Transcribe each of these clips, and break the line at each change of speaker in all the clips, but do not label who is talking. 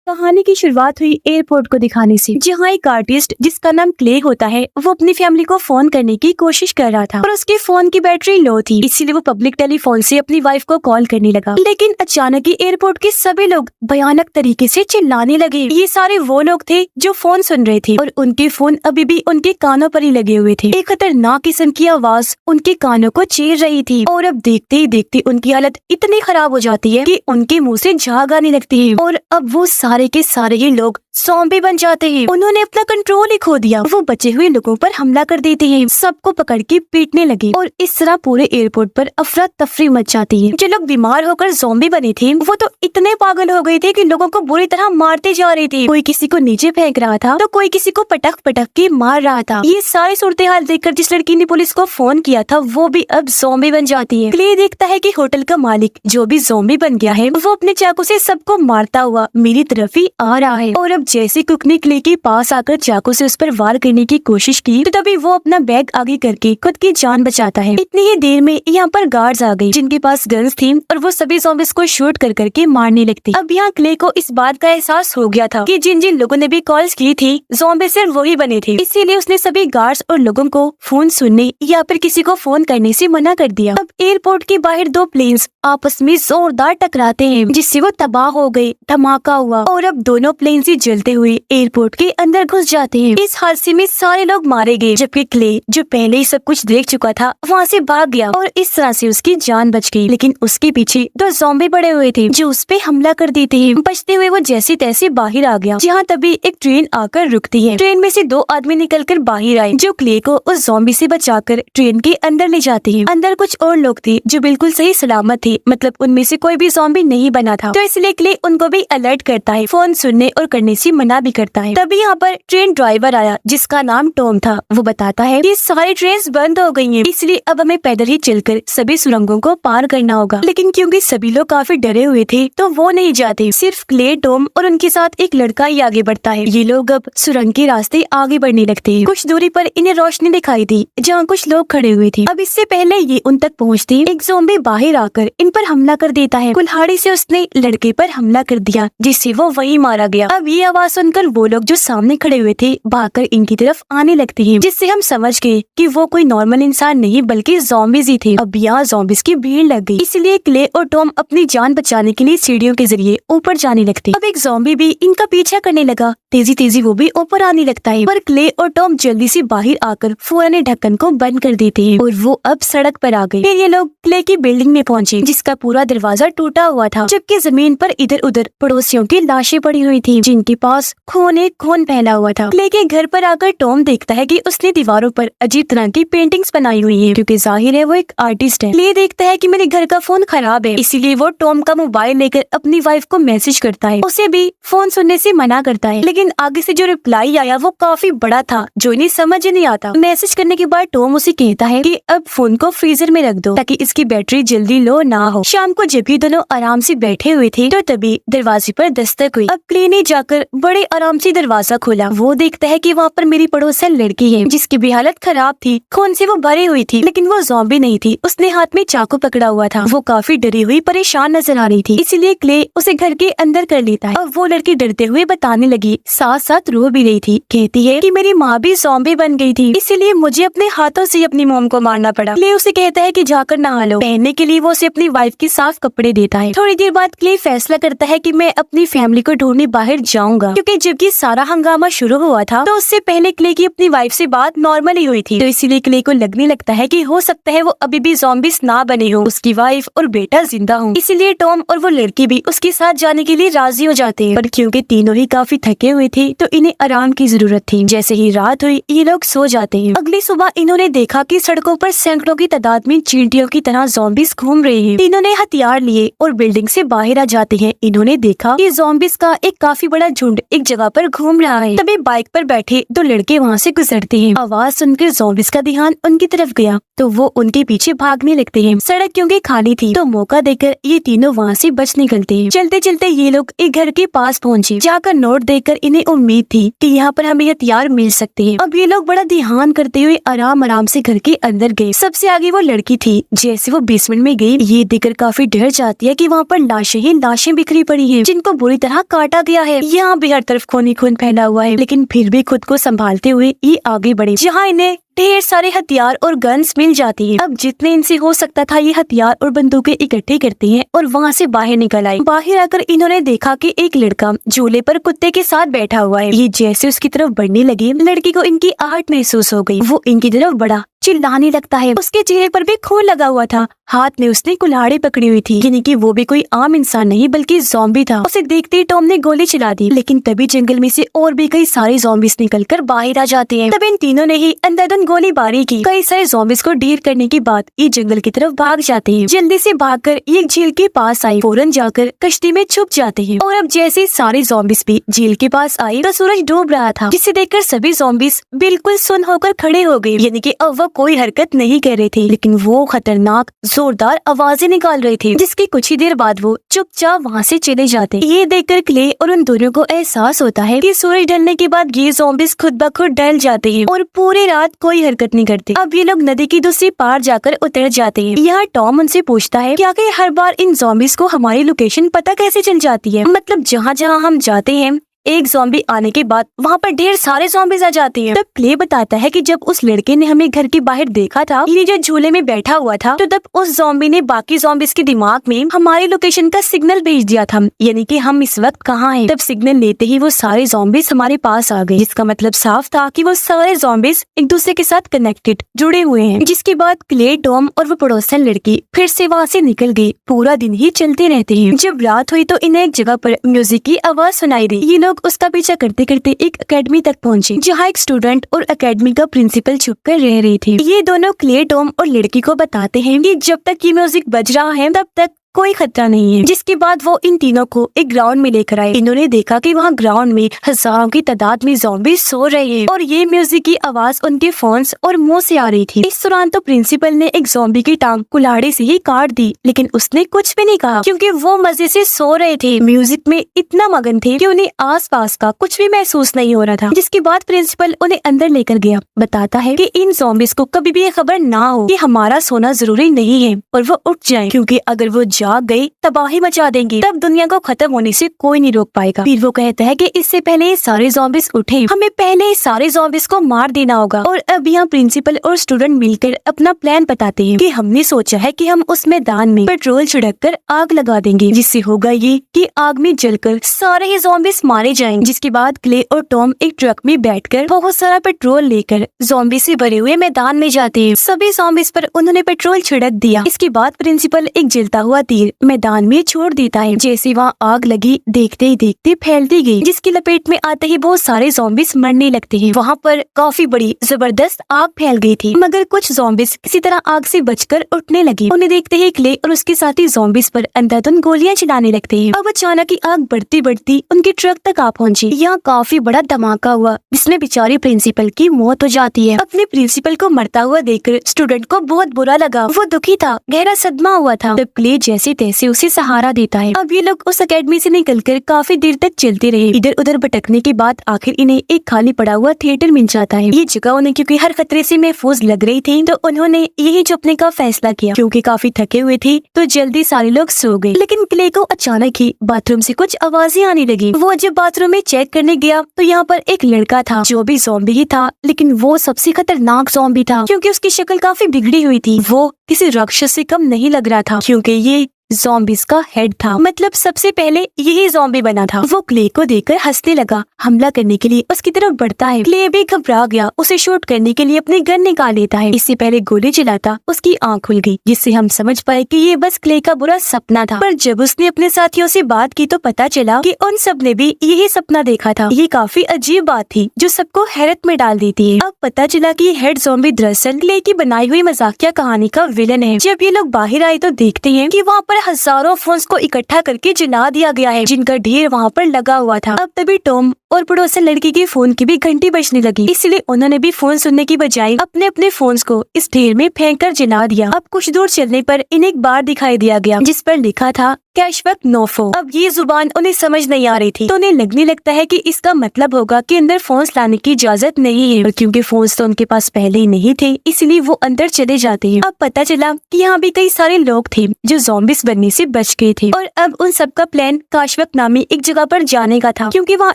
कहानी की शुरुआत हुई एयरपोर्ट को दिखाने से, जहाँ एक आर्टिस्ट जिसका नाम क्ले होता है वो अपनी फैमिली को फोन करने की कोशिश कर रहा था और उसके फोन की बैटरी लो थी, इसीलिए वो पब्लिक टेलीफोन से अपनी वाइफ को कॉल करने लगा। लेकिन अचानक ही एयरपोर्ट के सभी लोग भयानक तरीके से चिल्लाने लगे। ये सारे वो लोग थे जो फोन सुन रहे थे और उनके फोन अभी भी उनके कानों पर ही लगे हुए थे। एक खतरनाक किस्म की आवाज उनके कानों को चीर रही थी और अब देखते ही देखते उनकी हालत इतनी खराब हो जाती है कि उनके मुँह से झाग आने लगती है और अब वो सारे के सारे ही लोग ज़ॉम्बी बन जाते हैं। उन्होंने अपना कंट्रोल ही खो दिया। वो बचे हुए लोगों पर हमला कर देते हैं, सबको पकड़ के पीटने लगे और इस तरह पूरे एयरपोर्ट पर अफरा तफरी मच जाती है। जो लोग बीमार होकर ज़ॉम्बी बने थे वो तो इतने पागल हो गए थे कि लोगों को बुरी तरह मारते जा रहे थे। कोई किसी को नीचे फेंक रहा था तो कोई किसी को पटक पटक के मार रहा था। ये सारी सूरत हाल देखकर जिस लड़की ने पुलिस को फोन किया था वो भी अब ज़ॉम्बी बन जाती है। क्ले देखता है कि होटल का मालिक जो भी ज़ॉम्बी बन गया है वो अपने चाकू से सबको मारता हुआ मेरी तरफ ही आ रहा है और अब जैसे कुक ने क्ले के पास आकर चाकू से उस पर वार करने की कोशिश की तो तभी वो अपना बैग आगे करके खुद की जान बचाता है। इतनी ही देर में यहाँ पर गार्ड्स आ गए जिनके पास गन्स थी और वो सभी ज़ॉम्बीज़ को शूट कर करके मारने लगते। अब यहाँ क्ले को इस बात का एहसास हो गया था कि जिन जिन लोगों ने भी कॉल्स की थी ज़ॉम्बी सिर्फ वही बने थे, इसीलिए उसने सभी गार्ड्स और लोगों को फोन सुनने या फिर किसी को फोन करने से मना कर दिया। अब एयरपोर्ट के बाहर दो प्लेन्स आपस में जोरदार टकराते हैं जिससे वो तबाह हो गए। धमाका हुआ और अब दोनों प्लेन ही जलते हुए एयरपोर्ट के अंदर घुस जाते हैं। इस हादसे में सारे लोग मारे गए जबकि क्ले जो पहले ही सब कुछ देख चुका था वहाँ से भाग गया और इस तरह से उसकी जान बच गई। लेकिन उसके पीछे दो ज़ॉम्बी पड़े हुए थे जो उस पे हमला कर देते हैं। बचते हुए वो जैसे तैसे बाहर आ गया जहाँ तभी एक ट्रेन आकर रुकती है। ट्रेन में से दो आदमी निकलकर बाहर आए जो क्ले को उस ज़ॉम्बी से बचाकर ट्रेन के अंदर ले जाते हैं। अंदर कुछ और लोग थे जो बिल्कुल सही सलामत थे, मतलब उनमें से कोई भी ज़ॉम्बी नहीं बना था, तो इसलिए क्ले उनको भी अलर्ट करता है, फोन सुनने और करने से मना भी करता है। तभी यहाँ पर ट्रेन ड्राइवर आया जिसका नाम टॉम था। वो बताता है कि सारी ट्रेन बंद हो गई हैं, इसलिए अब हमें पैदल ही चलकर सभी सुरंगों को पार करना होगा। लेकिन क्योंकि सभी लोग काफी डरे हुए थे तो वो नहीं जाते, सिर्फ क्ले, टॉम और उनके साथ एक लड़का ही आगे बढ़ता है। ये लोग अब सुरंग के रास्ते आगे बढ़ने लगते हैं। कुछ दूरी पर इन्हें रोशनी दिखाई दी जहाँ कुछ लोग खड़े हुए थे। अब इससे पहले ये उन तक पहुँचते एक ज़ॉम्बी बाहर आकर इन पर हमला कर देता है। कुल्हाड़ी से उसने लड़के पर हमला कर दिया जिससे वो वहीं मारा गया। अब ये आवाज सुनकर वो लोग जो सामने खड़े हुए थे भागकर इनकी तरफ आने लगते हैं, जिससे हम समझ गए कि वो कोई नॉर्मल इंसान नहीं बल्कि ज़ॉम्बीज़ ही थे। अब यहाँ ज़ॉम्बीज़ की भीड़ लग गई, इसलिए क्ले और टॉम अपनी जान बचाने के लिए सीढ़ियों के जरिए ऊपर जाने लगते। अब एक ज़ॉम्बी भी इनका पीछा करने लगा, तेजी तेजी वो भी ऊपर आने लगता है, पर क्ले और टॉम जल्दी से बाहर आकर फौरन ढक्कन को बंद कर देते हैं और वो अब सड़क पर आ गए। फिर ये लोग क्ले की बिल्डिंग में पहुँचे जिसका पूरा दरवाजा टूटा हुआ था, जबकि जमीन पर इधर उधर पड़ोसियों की लाशें पड़ी हुई थी जिनके पास खून फैला हुआ था। क्ले के घर पर आकर टॉम देखता है कि उसने दीवारों पर अजीब तरह की पेंटिंग्स बनाई हुई हैं, क्योंकि जाहिर है वो एक आर्टिस्ट है। क्ले देखता है कि मेरे घर का फोन खराब है, इसीलिए वो टॉम का मोबाइल लेकर अपनी वाइफ को मैसेज करता है, उसे भी फोन सुनने से मना करता है। लेकिन आगे से जो रिप्लाई आया वो काफी बड़ा था जो इन्हें समझ नहीं आता। मैसेज करने के बाद टॉम उसे कहता है कि अब फोन को फ्रीजर में रख दो ताकि इसकी बैटरी जल्दी लो ना हो। शाम को जब ये दोनों आराम से बैठे हुए थे तो तभी दरवाजे पर दस्तक हुई। अब क्ले ने जाकर बड़े आराम से दरवाजा खोला। वो देखता है कि वहाँ पर मेरी पड़ोसन लड़की है जिसकी भी हालत खराब थी, खून से वो भरी हुई थी, लेकिन वो ज़ॉम्बी नहीं थी। उसने हाथ में चाकू पकड़ा हुआ था। वो काफी डरी हुई परेशान नजर आ रही थी, इसीलिए क्ले उसे घर के अंदर कर लेता है और वो लड़की डरते हुए बताने लगी, साथ साथ रो भी रही थी। कहती है कि मेरी माँ भी ज़ॉम्बी बन गई थी, इसीलिए मुझे अपने हाथों से अपनी मॉम को मारना पड़ा। क्ले उसे कहता है कि जाकर नहा लो। पहनने के लिए वो उसे अपनी वाइफ के साफ कपड़े देता है। थोड़ी देर बाद क्ले फैसला करता है कि मैं अपनी फैमिली को ढूंढने बाहर जाऊंगा, क्योंकि जबकि सारा हंगामा शुरू हुआ था तो उससे पहले क्ले की अपनी वाइफ से बात नॉर्मली हुई थी, तो इसीलिए क्ले को लगने लगता है कि हो सकता है वो अभी भी ज़ॉम्बीज़ ना बने हो, उसकी वाइफ और बेटा जिंदा हो। इसीलिए टॉम और वो लड़की भी उसके साथ जाने के लिए राजी हो जाते हैं, पर क्योंकि तीनों ही काफी थके हुए थे तो इन्हें आराम की जरूरत थी। जैसे ही रात हुई ये लोग सो जाते हैं। अगली सुबह इन्होंने देखा कि सड़कों पर सैकड़ों की तादाद में चींटियों की तरह ज़ॉम्बीज़ घूम रहे हैं। तीनों ने हथियार लिए और बिल्डिंग से बाहर आ जाते हैं। इन्होंने देखा कि ज़ॉम्बीज़ का एक काफी बड़ा झुंड एक जगह पर घूम रहा है। तभी बाइक पर बैठे दो लड़के वहाँ से गुजरते हैं। आवाज सुनकर ज़ॉम्बीज़ का ध्यान उनकी तरफ गया तो वो उनके पीछे भागने लगते हैं। सड़क क्योंकि खाली थी तो मौका देकर ये तीनों वहाँ से बच निकलते हैं। चलते चलते ये लोग एक घर के पास पहुँचे। जाकर नोट देखकर इन्हें उम्मीद थी कि यहाँ पर हमें हथियार मिल सकते हैं। अब ये लोग बड़ा ध्यान करते हुए आराम आराम से घर के अंदर गए। सबसे आगे वो लड़की थी। जैसे वो बेसमेंट में गई ये देखकर काफी डर जाती है कि वहाँ पर लाशें ही लाशें बिखरी पड़ी हैं जिनको बुरी तरह तरह काटा गया है। यहाँ भी हर तरफ खून ही खून फैला हुआ है, लेकिन फिर भी खुद को संभालते हुए ये आगे बढ़े, जहाँ इन्हें ढेर सारे हथियार और गन्स मिल जाती है। अब जितने इनसे हो सकता था ये हथियार और बंदूकें इकट्ठे करते हैं और वहाँ से बाहर निकल आए। बाहर आकर इन्होंने देखा कि एक लड़का झूले पर कुत्ते के साथ बैठा हुआ है। ये जैसे उसकी तरफ बढ़ने लगी, लड़की को इनकी आहट महसूस हो गई। वो इनकी तरफ बढ़ा, चिल्लाने लगता है। उसके चेहरे पर भी खून लगा हुआ था, हाथ में उसने कुल्हाड़ी पकड़ी हुई थी, यानी कि वो भी कोई आम इंसान नहीं बल्कि ज़ॉम्बी था। उसे देखते ही टॉम ने गोली चला दी, लेकिन तभी जंगल में से और भी कई सारे ज़ॉम्बीज निकलकर बाहर आ जाते हैं। तब इन तीनों ने ही अंधाधुंध गोलीबारी की। कई सारे ज़ॉम्बीज को ढेर करने के बाद ये जंगल की तरफ भाग जाते हैं। जल्दी से भागकर एक झील के पास आए, फौरन जाकर कश्ती में छुप जाते हैं। और अब जैसे सारे ज़ॉम्बीज भी झील के पास आए तो सूरज डूब रहा था, जिसे देखकर सभी ज़ॉम्बीज बिल्कुल सुन्न होकर खड़े हो गए, यानी कि अब वो कोई हरकत नहीं कर रहे थे, लेकिन वो खतरनाक जोरदार आवाजें निकाल रहे थे, जिसके कुछ ही देर बाद वो चुपचाप वहाँ से चले जाते। ये देखकर क्ले और उन दोनों को एहसास होता है कि सूरज ढलने के बाद ये ज़ॉम्बीज खुद ब खुद ढल जाते हैं और पूरी रात कोई हरकत नहीं करते। अब ये लोग नदी की दूसरी पार जाकर उतर जाते हैं। यहाँ टॉम उनसे पूछता है क्या कि हर बार इन ज़ॉम्बीज को हमारी लोकेशन पता कैसे चल जाती है? मतलब जहाँ जहाँ हम जाते हैं एक ज़ॉम्बी आने के बाद वहाँ पर ढेर सारे ज़ॉम्बीज आ जाते हैं। तब क्ले बताता है कि जब उस लड़के ने हमें घर के बाहर देखा था, ये जो झूले में बैठा हुआ था, तो तब उस ज़ॉम्बी ने बाकी ज़ॉम्बीज के दिमाग में हमारी लोकेशन का सिग्नल भेज दिया था, यानी कि हम इस वक्त कहाँ हैं। तब सिग्नल लेते ही वो सारे ज़ॉम्बीज हमारे पास आ गए, जिसका मतलब साफ था कि वो सारे ज़ॉम्बीज एक दूसरे के साथ कनेक्टेड जुड़े हुए हैं। जिसके बाद क्ले, टॉम और वो पड़ोसन लड़की फिर से वहाँ से निकल गए। पूरा दिन ही चलते रहते हैं। जब रात हुई तो इन्हें एक जगह पर म्यूजिक की आवाज सुनाई दी। ये लोग उसका पीछा करते करते एक एकेडमी तक पहुंचे, जहाँ एक स्टूडेंट और एकेडमी का प्रिंसिपल छुप कर रह रहे थे। ये दोनों क्ले, टॉम और लड़की को बताते हैं कि जब तक ये म्यूजिक बज रहा है तब तक कोई खतरा नहीं है। जिसके बाद वो इन तीनों को एक ग्राउंड में लेकर आए। इन्होंने देखा कि वहाँ ग्राउंड में हजारों की तादाद में ज़ॉम्बीज सो रहे हैं और ये म्यूजिक की आवाज उनके फोन्स और मुंह से आ रही थी। इस दौरान तो प्रिंसिपल ने एक ज़ॉम्बी की टांग कुल्हाड़ी से ही काट दी, लेकिन उसने कुछ भी नहीं कहा, क्योंकि वो मजे से सो रहे थे, म्यूजिक में इतना मगन थे कि उन्हें आस पास का कुछ भी महसूस नहीं हो रहा था। जिसके बाद प्रिंसिपल उन्हें अंदर लेकर गया, बताता है कि इन ज़ॉम्बीज को कभी भी ये खबर ना हो कि हमारा सोना जरूरी नहीं है और वो उठ जाए, क्योंकि अगर वो जाग गई तबाही मचा देंगे, तब दुनिया को खत्म होने से कोई नहीं रोक पाएगा। फिर वो कहता है कि इससे पहले ये सारे ज़ॉम्बीज उठे, हमें पहले इस सारे ज़ॉम्बीज को मार देना होगा। और अब यहाँ प्रिंसिपल और स्टूडेंट मिलकर अपना प्लान बताते हैं कि हमने सोचा है कि हम उस मैदान में पेट्रोल छिड़क कर आग लगा देंगे, जिससे होगा ये कि आग में जलकर सारे ही ज़ॉम्बीज मारे जाएंगे। जिसके बाद क्ले और टॉम एक ट्रक में बैठकर बहुत सारा पेट्रोल लेकर ज़ॉम्बी से भरे हुए मैदान में जाते हैं। सभी ज़ॉम्बीज पर उन्होंने पेट्रोल छिड़क दिया। इसके बाद प्रिंसिपल एक जलता हुआ तीर मैदान में छोड़ देता है। जैसे वहाँ आग लगी, देखते ही देखते फैलती गई, जिसकी लपेट में आते ही बहुत सारे ज़ॉम्बीज मरने लगते हैं। वहाँ पर काफी बड़ी जबरदस्त आग फैल गई थी, मगर कुछ ज़ॉम्बीज किसी तरह आग से बचकर उठने लगे। उन्हें देखते ही क्ले और उसके साथी ज़ॉम्बीज पर अंधाधुंध गोलियां चलाने लगते हैं। अब अचानक ही आग बढ़ती बढ़ती उनके ट्रक तक आ पहुंची। यहाँ काफी बड़ा धमाका हुआ, जिसमें बेचारी प्रिंसिपल की मौत हो जाती है। अपने प्रिंसिपल को मरता हुआ देखकर स्टूडेंट को बहुत बुरा लगा, वो दुखी था, गहरा सदमा हुआ था। तब क्ले जैसे तैसे उसे सहारा देता है। अब ये लोग उस एकेडमी से निकलकर काफी देर तक चलते रहे। इधर उधर भटकने के बाद आखिर इन्हें एक खाली पड़ा हुआ थिएटर मिल जाता है। ये जगह उन्हें क्योंकि हर खतरे से महफूज लग रही थी, तो उन्होंने यही छुपने का फैसला किया। क्योंकि काफी थके हुए थे तो जल्दी सारे लोग सो गए। लेकिन क्ले को अचानक ही बाथरूम से कुछ आवाजें आने लगी। वो जब बाथरूम में चेक करने गया तो यहाँ पर एक लड़का था, जो भी ज़ॉम्बी ही था, लेकिन वो सबसे खतरनाक ज़ॉम्बी था, क्योंकि उसकी शक्ल काफी बिगड़ी हुई थी। वो किसी राक्षस से कम नहीं लग रहा था, क्योंकि ये ज़ॉम्बीज का हेड था, मतलब सबसे पहले यही ज़ॉम्बी बना था। वो क्ले को देखकर हंसने लगा, हमला करने के लिए उसकी तरफ बढ़ता है। क्ले भी घबरा गया, उसे शूट करने के लिए अपने गन निकाल लेता है। इससे पहले गोली चलाता उसकी आंख खुल गई, जिससे हम समझ पाए कि ये बस क्ले का बुरा सपना था। पर जब उसने अपने साथियों से बात की तो पता चला कि उन सब ने भी यही सपना देखा था। ये काफी अजीब बात थी, जो सबको हैरत में डाल देती है। अब पता चला कि हेड ज़ॉम्बी दरअसल क्ले की बनाई हुई मजाकिया कहानी का विलन है। जब ये लोग बाहर आए तो देखते हैं कि वहाँ पर हजारों फोन्स को इकट्ठा करके जला दिया गया है, जिनका ढेर वहाँ पर लगा हुआ था। अब तभी टॉम और पड़ोसन लड़की के फोन की भी घंटी बजने लगी, इसलिए उन्होंने भी फोन सुनने की बजाय अपने अपने फोन्स को इस ढेर में फेंक कर जला दिया। अब कुछ दूर चलने पर इन्हें एक बार दिखाई दिया गया, जिस पर लिखा था कैशवक नोफो। अब ये जुबान उन्हें समझ नहीं आ रही थी, तो उन्हें लगने लगता है कि इसका मतलब होगा कि अंदर फोन्स लाने की इजाजत नहीं है, और क्योंकि फोन्स तो उनके पास पहले ही नहीं थे, इसलिए वो अंदर चले जाते हैं। अब पता चला कि यहाँ भी कई सारे लोग थे जो ज़ॉम्बिस बनने से बच गए थे, और अब उन सबका प्लान काशवक नामी एक जगह पर जाने का था, क्योंकि वहाँ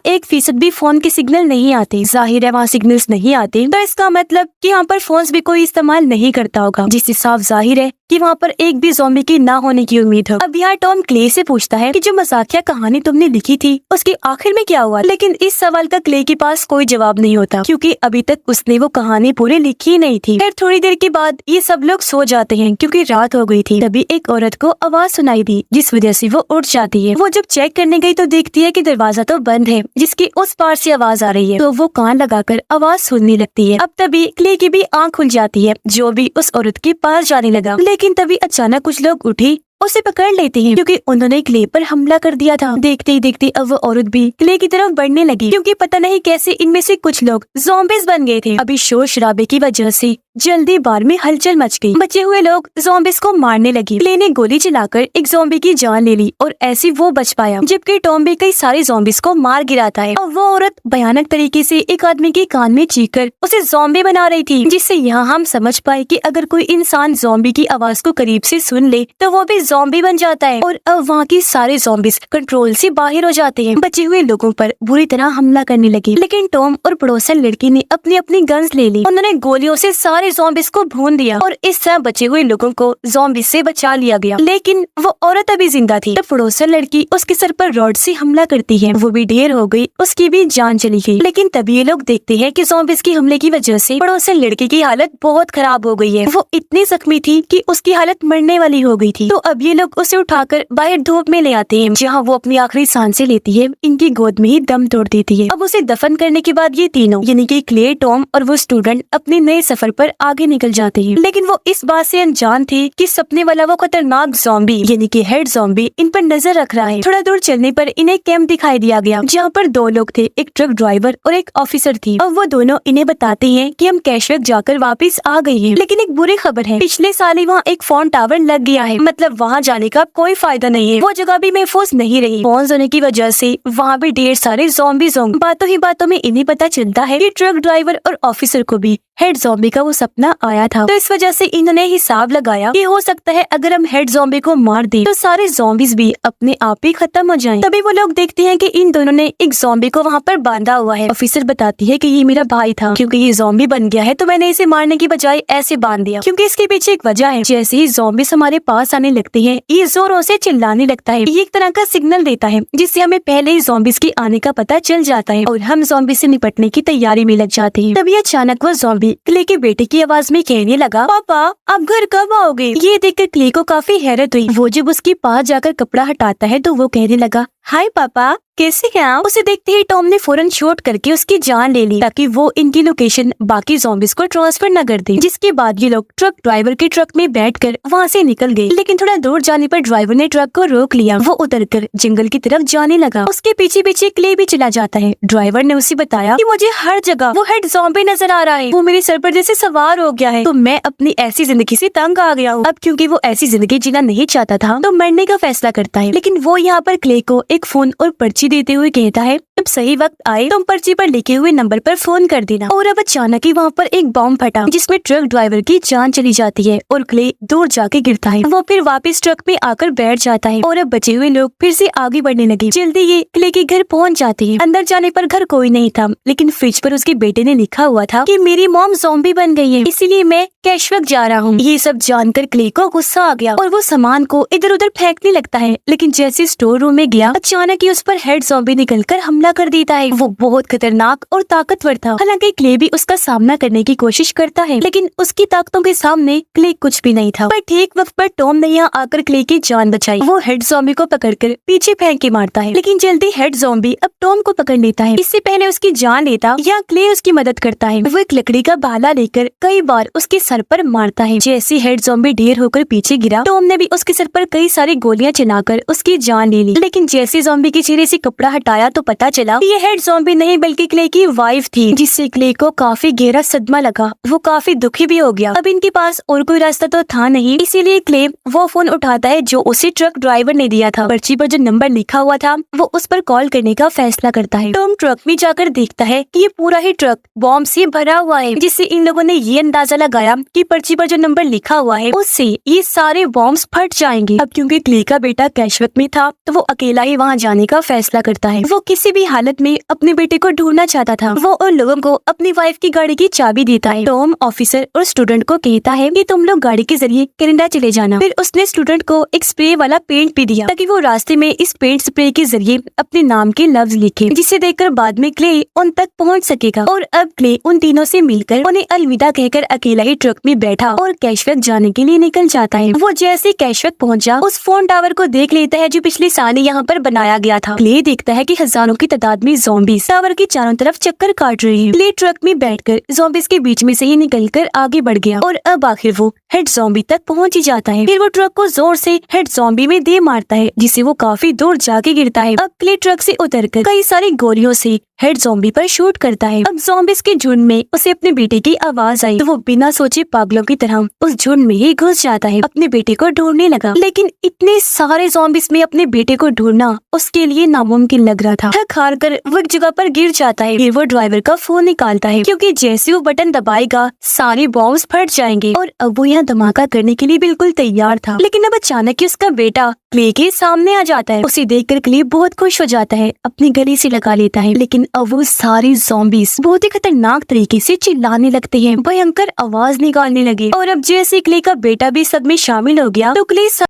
1% भी फोन के सिग्नल नहीं आते। जाहिर है वहाँ सिग्नल्स नहीं आते, तो इसका मतलब कि यहाँ पर फोन्स भी कोई इस्तेमाल नहीं करता होगा, जिससे साफ जाहिर है कि वहाँ पर एक भी ज़ॉम्बी की ना होने की उम्मीद हो। अब यहाँ टॉम क्ले से पूछता है कि जो मजाकिया कहानी तुमने लिखी थी उसके आखिर में क्या हुआ, लेकिन इस सवाल का क्ले के पास कोई जवाब नहीं होता, क्योंकि अभी तक उसने वो कहानी पूरी लिखी नहीं थी। फिर थोड़ी देर के बाद ये सब लोग सो जाते हैं, क्योंकि रात हो गई थी। तभी एक औरत को आवाज सुनाई दी, जिस वजह से वो उठ जाती है। वो जब चेक करने गई तो देखती है कि दरवाजा तो बंद है, जिसकी उस पार से आवाज आ रही है, तो वो कान लगाकर आवाज सुनने लगती है। अब तभी क्ले की भी आँख खुल जाती है, जो भी उस औरत के पास जाने लगा, लेकिन तभी अचानक कुछ लोग उठी उसे पकड़ लेते हैं, क्योंकि उन्होंने क्ले पर हमला कर दिया था। देखते ही देखते अब वो औरत भी क्ले की तरफ बढ़ने लगी, क्योंकि पता नहीं कैसे इनमें से कुछ लोग ज़ॉम्बिस बन गए थे। अभी शोर शराबे की वजह से जल्दी बार में हलचल मच गई। बचे हुए लोग ज़ॉम्बिस को मारने लगे। क्ले ने गोली चलाकर एक ज़ॉम्बी की जान ले ली, और ऐसे वो बच पाया, जबकि टॉम भी कई सारे ज़ॉम्बिस को मार गिराता है। और वो औरत भयानक तरीके से एक आदमी के कान में चीखकर उसे ज़ॉम्बी बना रही थी, जिससे यहाँ हम समझ पाए कि अगर कोई इंसान ज़ॉम्बी की आवाज को करीब से सुन ले तो वो भी ज़ॉम्बी बन जाता है, और अब वहाँ के सारे ज़ॉम्बिस कंट्रोल से बाहर हो जाते हैं। बचे हुए लोगों पर बुरी तरह हमला करने लगे, लेकिन टॉम और पड़ोसन लड़की ने अपनी अपनी गन्स ले ली। उन्होंने गोलियों से सारे ज़ॉम्बिस को भून दिया, और इस तरह बचे हुए लोगों को ज़ॉम्बिस से बचा लिया गया। लेकिन वो औरत अभी जिंदा थी। तब पड़ोसन लड़की उसके सर पर रॉड से हमला करती है, वो भी ढेर हो गई, उसकी भी जान चली गई। लेकिन तभी ये लोग देखते हैं कि ज़ॉम्बिस के हमले की वजह से पड़ोसन लड़की की हालत बहुत खराब हो गई है। वो इतनी जख्मी थी कि उसकी हालत मरने वाली हो गई थी। तो अब ये लोग उसे उठाकर बाहर धूप में ले आते हैं, जहाँ वो अपनी आखिरी सांसें लेती है, इनकी गोद में ही दम तोड़ देती है। अब उसे दफन करने के बाद ये तीनों यानी कि क्ले, टॉम और वो स्टूडेंट अपने नए सफर पर आगे निकल जाते हैं। लेकिन वो इस बात से अनजान थे कि सपने वाला वो खतरनाक ज़ॉम्बी यानी कि हेड ज़ॉम्बी इन पर नजर रख रहा है। थोड़ा दूर चलने पर इन्हें कैंप दिखाई दिया गया, जहाँ पर दो लोग थे, एक ट्रक ड्राइवर और एक ऑफिसर थी। और वो दोनों इन्हें बताते हैं कि हम कैशवक जाकर वापस आ गए हैं, लेकिन एक बुरी खबर है, पिछले साल ही वहाँ एक फोन टावर लग गया है। मतलब वहाँ जाने का कोई फायदा नहीं है, वो जगह भी महफूज नहीं रही। फोन होने की वजह से वहाँ भी ढेर सारे ज़ॉम्बीज़ होंगे। बातों ही बातों में इन्हें पता चलता है कि ट्रक ड्राइवर और ऑफिसर को भी हेड ज़ॉम्बी का वो सपना आया था। तो इस वजह से इन्होंने हिसाब लगाया कि हो सकता है अगर हम हेड ज़ॉम्बी को मार दें तो सारे ज़ॉम्बीज़ भी अपने आप ही खत्म हो जाएं। तभी वो लोग देखते हैं कि इन दोनों ने एक ज़ॉम्बी को वहाँ पर बांधा हुआ है। ऑफिसर बताती है कि ये मेरा भाई था, क्योंकि ये ज़ॉम्बी बन गया है तो मैंने इसे मारने की बजाय ऐसे बांध दिया, क्योंकि इसके पीछे एक वजह है। जैसे ही ज़ॉम्बीज़ हमारे पास आने लगते हैं ये जोरों से चिल्लाने लगता है। ये एक तरह का सिग्नल देता है, जिससे हमें पहले ही ज़ॉम्बीज़ के आने का पता चल जाता है, और हम ज़ॉम्बी से निपटने की तैयारी में लग जाते हैं। तभी अचानक वो ज़ॉम्बी क्ले के बेटे की आवाज में कहने लगा, पापा आप घर कब आओगे? ये देखकर क्ले को काफी हैरत हुई। वो जब उसके पास जाकर कपड़ा हटाता है तो वो कहने लगा, हाय पापा कैसे हैं आप? उसे देखते ही टॉम ने फौरन शॉट करके उसकी जान ले ली, ताकि वो इनकी लोकेशन बाकी ज़ॉम्बीज़ को ट्रांसफर न कर दे। जिसके बाद ये लोग ट्रक ड्राइवर के ट्रक में बैठकर वहाँ से निकल गए। लेकिन थोड़ा दूर जाने पर ड्राइवर ने ट्रक को रोक लिया। वो उतरकर जंगल की तरफ जाने लगा। उसके पीछे पीछे क्ले भी चला जाता है। ड्राइवर ने उसे बताया कि मुझे हर जगह वो हेड ज़ॉम्बी नजर आ रहा है, वो मेरे सर पर जैसे सवार हो गया है, तो मैं अपनी ऐसी जिंदगी से तंग आ गया हूँ। अब क्योंकि वो ऐसी जिंदगी जीना नहीं चाहता था तो मरने का फैसला करता है। लेकिन वो यहाँ पर क्ले को एक फोन और पर्ची देते हुए कहता है, जब सही वक्त आए तुम पर्ची पर लिखे हुए नंबर पर फोन कर देना। और अब अचानक ही वहाँ पर एक बॉम्ब फटा, जिसमें ट्रक ड्राइवर की जान चली जाती है और क्ले दूर जाके गिरता है। वो फिर वापस ट्रक में आकर बैठ जाता है, और अब बचे हुए लोग फिर से आगे बढ़ने लगे। जल्दी ये क्ले के घर पहुँच जाते हैं। अंदर जाने पर घर कोई नहीं था, लेकिन फ्रिज पर उसके बेटे ने लिखा हुआ था कि मेरी मॉम ज़ॉम्बी बन गई है, इसीलिए मैं कैशवक जा रहा हूँ। ये सब जानकर क्ले को गुस्सा आ गया और वो सामान को इधर उधर फेंकने लगता है। लेकिन जैसे स्टोर रूम में गया, अचानक ही उस पर हेड ज़ॉम्बी निकलकर हमला कर देता है। वो बहुत खतरनाक और ताकतवर था। हालांकि क्ले भी उसका सामना करने की कोशिश करता है, लेकिन उसकी ताकतों के सामने क्ले कुछ भी नहीं था। पर ठीक वक्त पर टॉम ने यहाँ आकर क्ले की जान बचाई। वो हेड ज़ॉम्बी को पकड़कर पीछे फेंक के मारता है, लेकिन जल्दी हेड ज़ॉम्बी अब टॉम को पकड़ लेता है। इससे पहले उसकी जान लेता या क्ले उसकी मदद करता है। वो एक लकड़ी का भाला लेकर कई बार उसके सर पर मारता है। जैसे हेड ज़ॉम्बी ढेर होकर पीछे गिरा, टॉम ने भी उसके सर पर कई सारी गोलियां चलाकर उसकी जान ले ली। लेकिन जैसे ज़ॉम्बी के चेहरे से कपड़ा हटाया तो पता चला ये हेड ज़ॉम्बी नहीं बल्कि क्ले की वाइफ थी, जिससे क्ले को काफी गहरा सदमा लगा। वो काफी दुखी भी हो गया। अब इनके पास और कोई रास्ता तो था नहीं, इसीलिए क्ले वो फोन उठाता है जो उसे ट्रक ड्राइवर ने दिया था। पर्ची पर जो नंबर लिखा हुआ था वो उस पर कॉल करने का फैसला करता है। टॉम ट्रक में जाकर देखता है कि ये पूरा ही ट्रक बॉम्ब से भरा हुआ है, जिससे इन लोगों ने ये अंदाजा लगाया कि पर्ची पर जो नंबर लिखा हुआ है उससे ये सारे बॉम्ब्स फट जाएंगे। अब क्योंकि क्ले का बेटा कैशवत में था तो वो अकेला ही वहाँ जाने का फैसला करता है। वो किसी भी हालत में अपने बेटे को ढूंढना चाहता था। वो उन लोगों को अपनी वाइफ की गाड़ी की चाबी देता है। टॉम ऑफिसर और स्टूडेंट को कहता है कि तुम लोग गाड़ी के जरिए कनाडा चले जाना। फिर उसने स्टूडेंट को एक स्प्रे वाला पेंट भी दिया ताकि वो रास्ते में इस पेंट स्प्रे के जरिए अपने नाम के लफ्ज लिखे, जिसे देखकर बाद में क्ले उन तक पहुंच सकेगा। और अब क्ले उन तीनों से मिलकर उन्हें अलविदा कहकर अकेला ही ट्रक में बैठा और कैशवत जाने के लिए निकल जाता है। वो जैसे कैशवत पहुंचा उस फोन टावर को देख लेता है जो पिछले साल यहाँ पर बनाया गया था। क्ले देखता है कि हजारों की तादाद में ज़ॉम्बीज़ टावर के चारों तरफ चक्कर काट रहे हैं। क्ले ट्रक में बैठकर ज़ॉम्बीज़ के बीच में से ही निकलकर आगे बढ़ गया और अब आखिर वो हेड ज़ॉम्बी तक पहुंच ही जाता है। फिर वो ट्रक को जोर से हेड ज़ॉम्बी में दे मारता है, जिससे वो काफी दूर जाके गिरता है। अब क्ले ट्रक से उतरकर कई सारी गोलियों से हेड ज़ॉम्बी पर शूट करता है। अब ज़ॉम्बीज़ के झुंड में उसे अपने बेटे की आवाज आई तो वो बिना सोचे पागलों की तरह उस झुंड में ही घुस जाता है। अपने बेटे को ढूंढने लगा, लेकिन इतने सारे ज़ॉम्बीज़ में अपने बेटे को ढूंढना उसके लिए नामुमकिन लग रहा था। थक हार कर वो एक जगह पर गिर जाता है। फिर वो ड्राइवर का फोन निकालता है, क्योंकि जैसे वो बटन दबाएगा सारे बॉम्ब्स फट जाएंगे। और अब वो यहाँ धमाका करने के लिए बिल्कुल तैयार था, लेकिन अब अचानक ही उसका बेटा क्ले के सामने आ जाता है। उसे देखकर क्ले बहुत खुश हो जाता है, अपनी गले से लगा लेता है। लेकिन अब वो सारी ज़ॉम्बीज़ बहुत ही खतरनाक तरीके से चिल्लाने लगते हैं, भयंकर आवाज निकालने लगे। और अब जैसे क्ले का बेटा भी सब में शामिल हो गया तो क्ले